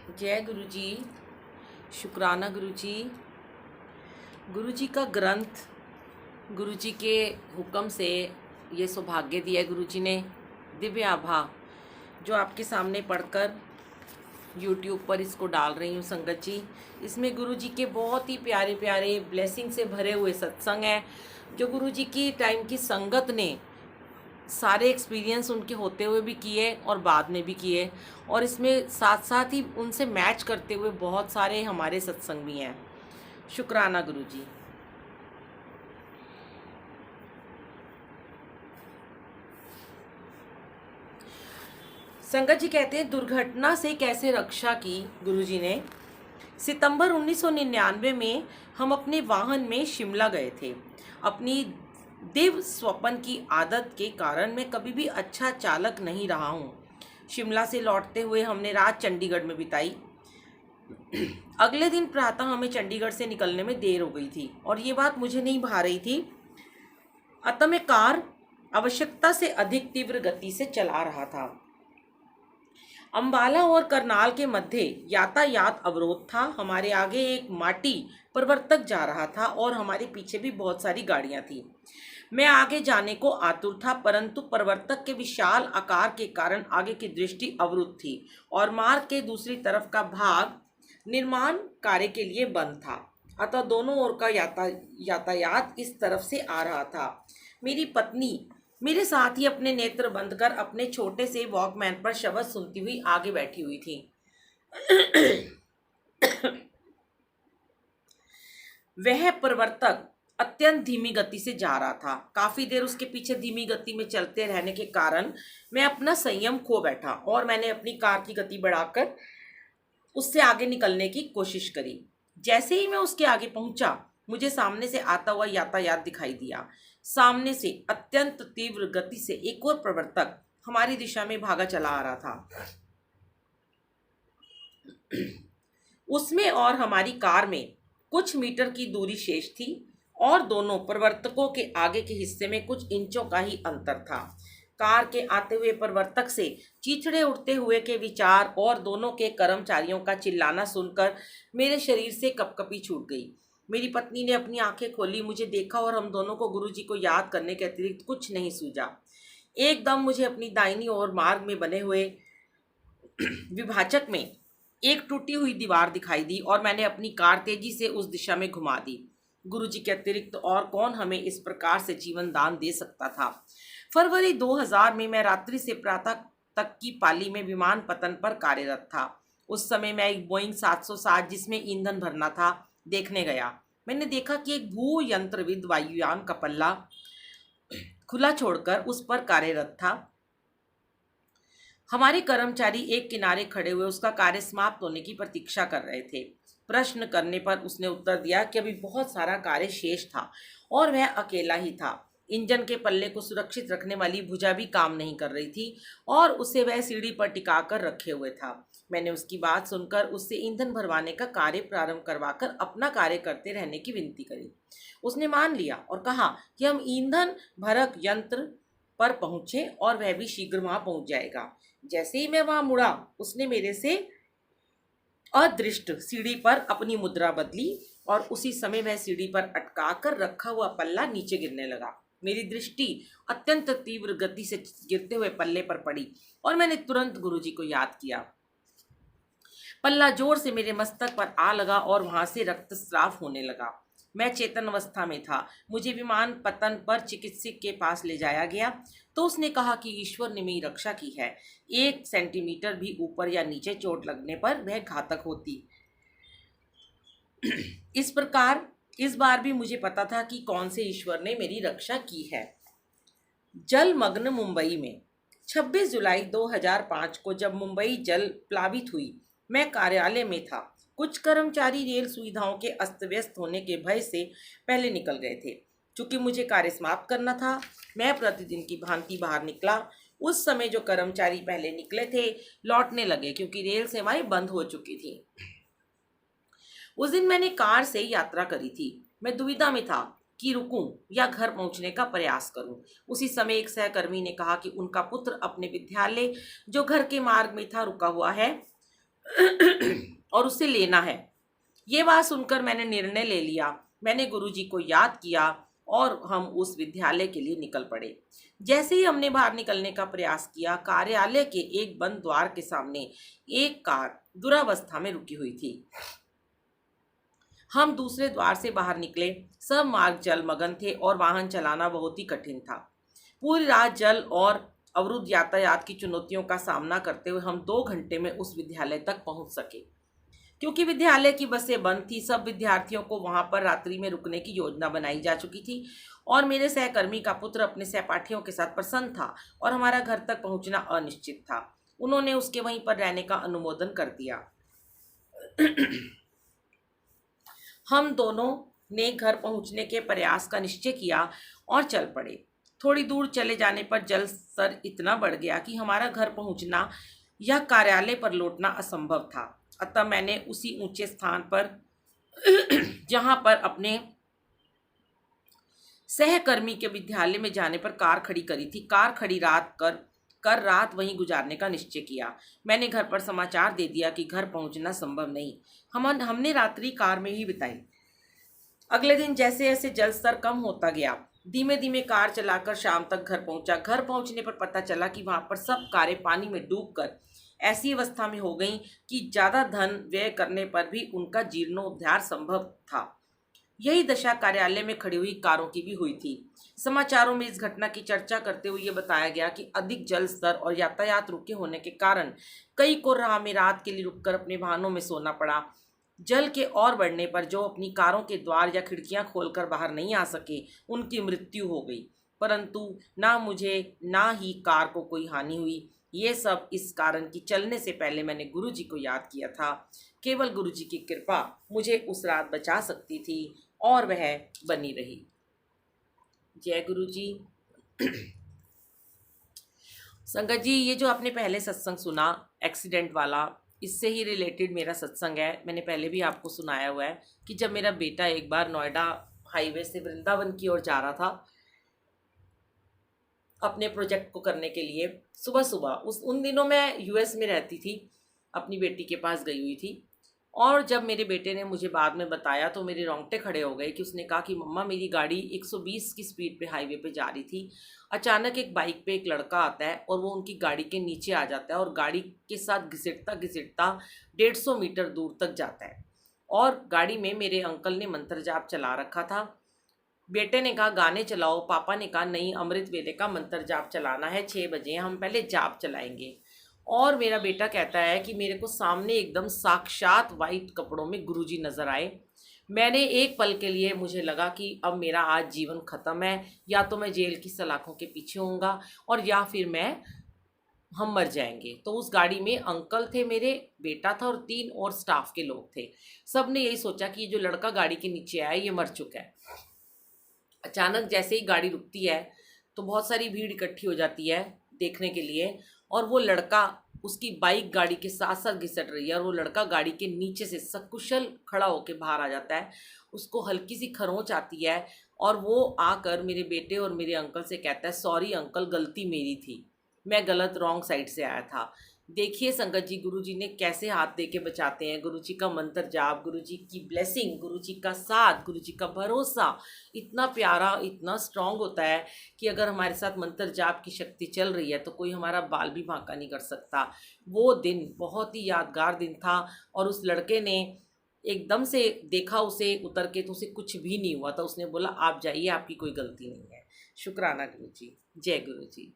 जय गुरु जी। शुक्राना गुरु जी। गुरु जी का ग्रंथ, गुरु जी के हुक्म से ये सौभाग्य दिया है गुरु जी ने, दिव्य आभा, जो आपके सामने पढ़कर YouTube पर इसको डाल रही हूँ संगत जी। इसमें गुरु जी के बहुत ही प्यारे प्यारे ब्लेसिंग से भरे हुए सत्संग हैं, जो गुरु जी की टाइम की संगत ने सारे एक्सपीरियंस उनके होते हुए भी किए और बाद में भी किए, और इसमें साथ साथ ही उनसे मैच करते हुए बहुत सारे हमारे सत्संग भी हैं। शुक्राना गुरु जी। संगत जी कहते हैं, दुर्घटना से कैसे रक्षा की गुरु जी ने। सितंबर 1999 में हम अपने वाहन में शिमला गए थे। अपनी दिव्य स्वप्न की आदत के कारण मैं कभी भी अच्छा चालक नहीं रहा हूँ। शिमला से लौटते हुए हमने रात चंडीगढ़ में बिताई। अगले दिन प्रातः हमें चंडीगढ़ से निकलने में देर हो गई थी और ये बात मुझे नहीं भा रही थी। अतः मैं कार आवश्यकता से अधिक तीव्र गति से चला रहा था। अंबाला और करनाल के मध्य यातायात अवरोध था। हमारे आगे एक माटी प्रवर्तक जा रहा था और हमारे पीछे भी बहुत सारी गाड़ियां थी। मैं आगे जाने को आतुर था, परंतु प्रवर्तक के विशाल आकार के कारण आगे की दृष्टि अवरुद्ध थी और मार्ग के दूसरी तरफ का भाग निर्माण कार्य के लिए बंद था। अतः दोनों ओर का यातायात इस तरफ से आ रहा था। मेरी पत्नी मेरे साथ ही अपने नेत्र बंद कर अपने छोटे से वॉकमैन पर शब्द सुनती हुई आगे बैठी हुई थी। वह प्रवर्तक अत्यंत धीमी गति से जा रहा था। काफी देर उसके पीछे धीमी गति में चलते रहने के कारण मैं अपना संयम खो बैठा और मैंने अपनी कार की गति बढ़ाकर उससे आगे निकलने की कोशिश करी। जैसे ही मैं उसके आगे पहुंचा, मुझे सामने से आता हुआ यातायात दिखाई दिया। सामने से अत्यंत तीव्र गति से एक और प्रवर्तक हमारी दिशा में भागा चला आ रहा था। उसमें और हमारी कार में कुछ मीटर की दूरी शेष थी और दोनों प्रवर्तकों के आगे के हिस्से में कुछ इंचों का ही अंतर था। कार के आते हुए प्रवर्तक से चीथड़े उठते हुए के विचार और दोनों के कर्मचारियों का चिल्लाना सुनकर मेरे शरीर से कपकपी छूट गई। मेरी पत्नी ने अपनी आंखें खोली, मुझे देखा और हम दोनों को गुरुजी को याद करने के अतिरिक्त कुछ नहीं सूझा। एकदम मुझे अपनी दाहिनी ओर मार्ग में बने हुए विभाजक में एक टूटी हुई दीवार दिखाई दी और मैंने अपनी कार तेजी से उस दिशा में घुमा दी। गुरुजी के अतिरिक्त और कौन हमें इस प्रकार से जीवन दान दे सकता था। फरवरी 2000 में मैं रात्रि से प्रातः तक की पाली में विमान पतन पर कार्यरत था। उस समय मैं एक बोइंग 707 जिसमें ईंधन भरना था देखने गया। मैंने देखा कि एक भू यंत्रविद वायुयान का पल्ला खुला छोड़कर उस पर कार्यरत था। हमारे कर्मचारी एक किनारे खड़े हुए उसका कार्य समाप्त होने की प्रतीक्षा कर रहे थे। प्रश्न करने पर उसने उत्तर दिया कि अभी बहुत सारा कार्य शेष था और वह अकेला ही था। इंजन के पल्ले को सुरक्षित रखने वाली भुजा भी काम नहीं कर रही थी और उसे वह सीढ़ी पर टिकाकर रखे हुए था। मैंने उसकी बात सुनकर उससे ईंधन भरवाने का कार्य प्रारंभ करवाकर अपना कार्य करते रहने की विनती करी। उसने मान लिया और कहा कि हम ईंधन भरक यंत्र पर पहुंचे और वह भी शीघ्र वहां पहुंच जाएगा। जैसे ही मैं वहां मुड़ा, उसने मेरे से अदृष्ट सीढ़ी पर अपनी मुद्रा बदली और उसी समय वह सीढ़ी पर अटका कर रखा हुआ पल्ला नीचे गिरने लगा। मेरी दृष्टि अत्यंत तीव्र गति से गिरते हुए पल्ले पर पड़ी और मैंने तुरंत गुरुजी को याद किया। पल्ला जोर से मेरे मस्तक पर आ लगा और वहां से रक्तस्राव होने लगा। मैं चेतन अवस्था में था। मुझे विमान पतन पर चिकित्सक के पास ले जाया गया तो उसने कहा कि ईश्वर ने मेरी रक्षा की है। 1 सेंटीमीटर भी ऊपर या नीचे चोट लगने पर वह घातक होती। इस प्रकार इस बार भी मुझे पता था कि कौन से ईश्वर ने मेरी रक्षा की है। जलमग्न मुंबई में 26 जुलाई 2005 को जब मुंबई जल प्लावित हुई, मैं कार्यालय में था। कुछ कर्मचारी रेल सुविधाओं के अस्त व्यस्त होने के भय से पहले निकल गए थे। चूंकि मुझे कार्य समाप्त करना था, मैं प्रतिदिन की भांति बाहर निकला। उस समय जो कर्मचारी पहले निकले थे लौटने लगे क्योंकि रेल सेवाएं बंद हो चुकी थी। उस दिन मैंने कार से यात्रा करी थी। मैं दुविधा में था कि रुकूं या घर पहुंचने का प्रयास करूं। उसी समय एक सहकर्मी ने कहा कि उनका पुत्र अपने विद्यालय जो घर के मार्ग में था रुका हुआ है और उसे लेना है। ये बात सुनकर मैंने निर्णय ले लिया। मैंने गुरुजी को याद किया और हम उस विद्यालय के लिए निकल पड़े। जैसे ही हमने बाहर निकलने का प्रयास किया, कार्यालय के एक बंद द्वार के सामने एक कार दुरावस्था में रुकी हुई थी। हम दूसरे द्वार से बाहर निकले। सब मार्ग जलमग्न थे और वाहन चलाना बहुत ही कठिन था। पूरी रात जल और अवरुद्ध यातायात की चुनौतियों का सामना करते हुए हम 2 घंटे में उस विद्यालय तक पहुंच सके। क्योंकि विद्यालय की बसें बंद थी, सब विद्यार्थियों को वहां पर रात्रि में रुकने की योजना बनाई जा चुकी थी और मेरे सहकर्मी का पुत्र अपने सहपाठियों के साथ प्रसन्न था और हमारा घर तक पहुंचना अनिश्चित था। उन्होंने उसके वहीं पर रहने का अनुमोदन कर दिया। हम दोनों ने घर पहुंचने के प्रयास का निश्चय किया और चल पड़े। थोड़ी दूर चले जाने पर जल स्तर इतना बढ़ गया कि हमारा घर पहुंचना या कार्यालय पर लौटना असंभव था। अतः मैंने उसी ऊंचे स्थान पर जहां पर अपने सहकर्मी के विद्यालय में जाने पर कार खड़ी करी थी, कार खड़ी कर रात वहीं गुजारने का निश्चय किया। मैंने घर पर समाचार दे दिया कि घर पहुंचना संभव नहीं। हमने रात्रि कार में ही बिताई। अगले दिन जैसे जैसे जल स्तर कम होता गया, धीमे धीमे कार चलाकर शाम तक घर पहुंचा। घर पहुंचने पर पता चला कि वहां पर सब कारें पानी में डूबकर ऐसी अवस्था में हो गईं कि ज्यादा धन व्यय करने पर भी उनका जीर्णोद्धार संभव था। यही दशा कार्यालय में खड़ी हुई कारों की भी हुई थी। समाचारों में इस घटना की चर्चा करते हुए यह बताया गया कि अधिक जल स्तर और यातायात रुके होने के कारण कई को राह में रात के लिए रुककर अपने वाहनों में सोना पड़ा। जल के और बढ़ने पर जो अपनी कारों के द्वार या खिड़कियां खोलकर बाहर नहीं आ सके, उनकी मृत्यु हो गई। परंतु ना मुझे ना ही कार को कोई हानि हुई। ये सब इस कारण कि चलने से पहले मैंने गुरुजी को याद किया था। केवल गुरुजी की कृपा मुझे उस रात बचा सकती थी और वह बनी रही। जय गुरुजी। संगत जी, ये जो आपने पहले सत्संग सुना एक्सीडेंट वाला, इससे ही रिलेटेड मेरा सत्संग है। मैंने पहले भी आपको सुनाया हुआ है कि जब मेरा बेटा एक बार नोएडा हाईवे से वृंदावन की ओर जा रहा था अपने प्रोजेक्ट को करने के लिए, सुबह सुबह उन दिनों मैं यूएस में रहती थी, अपनी बेटी के पास गई हुई थी। और जब मेरे बेटे ने मुझे बाद में बताया तो मेरे रोंगटे खड़े हो गए कि उसने कहा कि मम्मा, मेरी गाड़ी 120 की स्पीड पे हाईवे पे जा रही थी, अचानक एक बाइक पे एक लड़का आता है और वो उनकी गाड़ी के नीचे आ जाता है और गाड़ी के साथ घिसटता घिसटता 150 मीटर दूर तक जाता है। और गाड़ी में मेरे अंकल ने मंत्र जाप चला रखा था। बेटे ने कहा गाने चलाओ, पापा ने कहा नहीं, अमृत वेले का मंत्र जाप चलाना है, 6 बजे हम पहले जाप चलाएंगे। और मेरा बेटा कहता है कि मेरे को सामने एकदम साक्षात वाइट कपड़ों में गुरुजी नजर आए। मैंने एक पल के लिए, मुझे लगा कि अब मेरा आज जीवन खत्म है, या तो मैं जेल की सलाखों के पीछे होऊंगा और या फिर हम मर जाएंगे। तो उस गाड़ी में अंकल थे, मेरे बेटा था और 3 और स्टाफ के लोग थे। सब ने यही सोचा कि जो लड़का गाड़ी के नीचे आया ये मर चुका है। अचानक जैसे ही गाड़ी रुकती है तो बहुत सारी भीड़ इकट्ठी हो जाती है देखने के लिए, और वो लड़का उसकी बाइक गाड़ी के साथ साथ घिसट रही है और वो लड़का गाड़ी के नीचे से सकुशल खड़ा होकर बाहर आ जाता है। उसको हल्की सी खरोंच आती है और वो आकर मेरे बेटे और मेरे अंकल से कहता है, सॉरी अंकल, गलती मेरी थी, मैं गलत रॉन्ग साइड से आया था। देखिए संगत जी, गुरुजी ने कैसे हाथ दे के बचाते हैं। गुरुजी का मंत्र जाप, गुरुजी की ब्लेसिंग, गुरुजी का साथ, गुरुजी का भरोसा इतना प्यारा, इतना स्ट्रांग होता है कि अगर हमारे साथ मंत्र जाप की शक्ति चल रही है तो कोई हमारा बाल भी बांका नहीं कर सकता। वो दिन बहुत ही यादगार दिन था और उस लड़के ने एकदम से देखा उसे उतर के तो उसे कुछ भी नहीं हुआ था। उसने बोला आप जाइए, आपकी कोई गलती नहीं है। शुक्राना गुरुजी। जय गुरुजी।